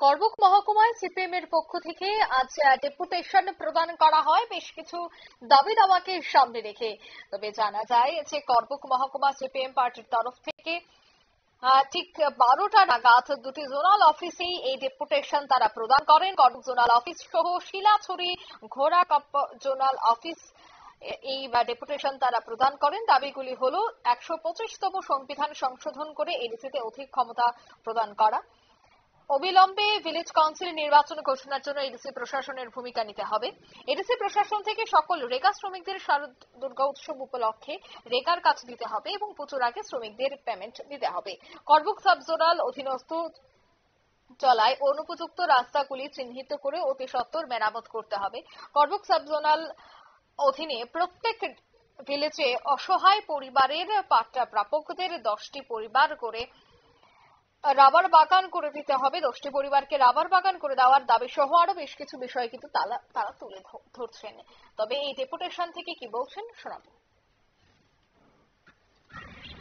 Karbook মহকুমায় CPM এর পক্ষ থেকে আজ ডেপুটেশন প্রদান করা হয় বেশ কিছু দাবি দাওয়াকে সামনে রেখে। তবে জানা যায় যে করবুক মহকুমা সিপিএম পার্টির তরফ থেকে ঠিক 12টা নাগাদ দুটি জোনাল অফিসেই এই ডেপুটেশন তারা প্রদান করেন। করবুক জোনাল অফিস সহ শিলাছড়ি ঘোড়াকাপ্প জোনাল অফিস এই ডেপুটেশন তারা প্রদান করেন। দাবিগুলি হলো 125তম সংবিধান সংশোধন করে এডিসিতে অধিক ক্ষমতা প্রদান করা, অবিলম্বে ভিলেজ কাউন্সিল নির্বাচন ঘোষণার জন্য এডিসি প্রশাসনের ভূমিকা নিতে হবে, এডিসি প্রশাসন থেকে সকল রেগা শ্রমিকদের শারদ দুর্গা উৎসব উপলক্ষে রেগার কাজ দিতে হবে এবং পুজোর আগে শ্রমিকদের পেমেন্ট দিতে হবে। করবুক সাব জোনাল অধীনস্থ চলায় অনুপযুক্ত রাস্তাগুলি চিহ্নিত করে অতি সত্বর মেরামত করতে হবে। করবুক সাব জোনাল অধীনে প্রত্যেক ভিলেজে অসহায় পরিবারের পাট্টা প্রাপকদের 10টি পরিবার করে রাবার বাগান করে দিতে হবে। 10টি পরিবারকে রাবার বাগান করে দেওয়ার দাবি সহ আরো বেশ কিছু বিষয় কিন্তু তারা তুলে ধরছেন। তবে এই ডেপুটেশন থেকে কি বলছেন শোনাবো।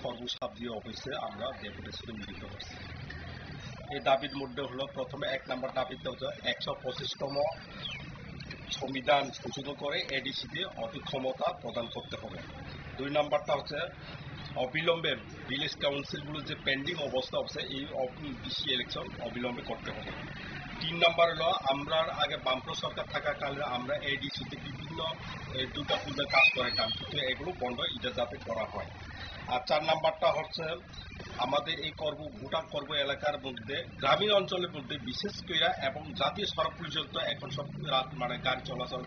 করবুক সাব অফিসে আমরা ডেপুটেশনে মিলিত হচ্ছি। এই দাবির মধ্যে হলো প্রথমে 1 নম্বর দাবিতে হচ্ছে 125তম সংবিধান সংশোধন করে এডিসিতে অধিক ক্ষমতা প্রদান করতে হবে। 2 নম্বরটা হচ্ছে অবিলম্বে ভিলেজ কাউন্সিলগুলো যে পেন্ডিং অবস্থা আছে এই ডিসি ইলেকশন অবিলম্বে করতে হবে। 3 নম্বর হলো আমরা আগে বামফ্রন্ট সরকার থাকাকালে আমরা এডিসিতে বিভিন্ন দুর্গা পূজার কাজ করাইতাম, কিন্তু এগুলো বন্ধ এটা যাতে করা হয়। আর 4 নম্বরটা হচ্ছে আমাদের এই গোটা করবুক এলাকার মধ্যে গ্রামীণ অঞ্চলের মধ্যে বিশেষ করে এবং জাতীয় সড়ক পর্যন্ত এখন সব গাড়ি চলাচল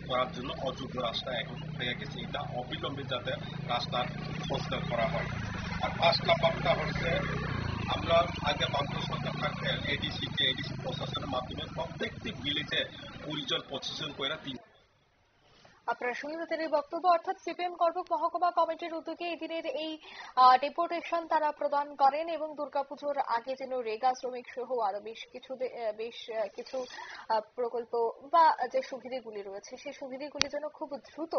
করার জন্য অযোগ্য রাস্তা এখন হয়ে গেছে, এটা অবিলম্বে যাতে রাস্তার সংস্কার করা হয়। আর 5 নম্বরটা হচ্ছে আমরা আগে বামফ্রন্ট সরকার থাকতে এডিসি প্রশাসনের মাধ্যমে প্রত্যেকটি ভিলেজে 20 জন করে আপনারা শুনলেন এই বক্তব্য। অর্থাৎ সিপিএম করবুক মহকুমা কমিটির উদ্যোগে এদিনের এই ডেপুটেশন তারা প্রদান করেন এবং দুর্গাপুজোর আগে যেন রেগা শ্রমিক সহ আরো বেশ কিছু প্রকল্প বা যে সুবিধাগুলি রয়েছে সেই সুবিধাগুলি যেন খুব দ্রুত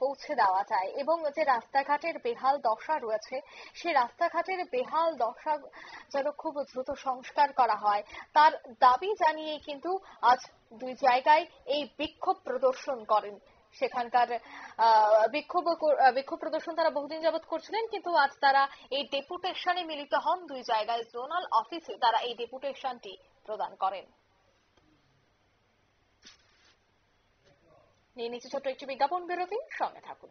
পৌঁছে দেওয়া যায় এবং যে রাস্তাঘাটের বেহাল দশা রয়েছে সেই রাস্তাঘাটের বেহাল দশা যেন খুব দ্রুত সংস্কার করা হয় তার দাবি জানিয়ে কিন্তু আজ দুই জায়গায় এই বিক্ষোভ প্রদর্শন করেন। সেখানকার বিক্ষোভ প্রদর্শন তারা বহুদিন যাবৎ করছিলেন, কিন্তু আজ তারা এই ডেপুটেশনে মিলিত হন। দুই জায়গায় জোনাল অফিসে তারা এই ডেপুটেশনটি প্রদান করেন। নিয়ে নিচ্ছে ছোট্ট একটি বিজ্ঞাপন বিরতি, সঙ্গে থাকুন।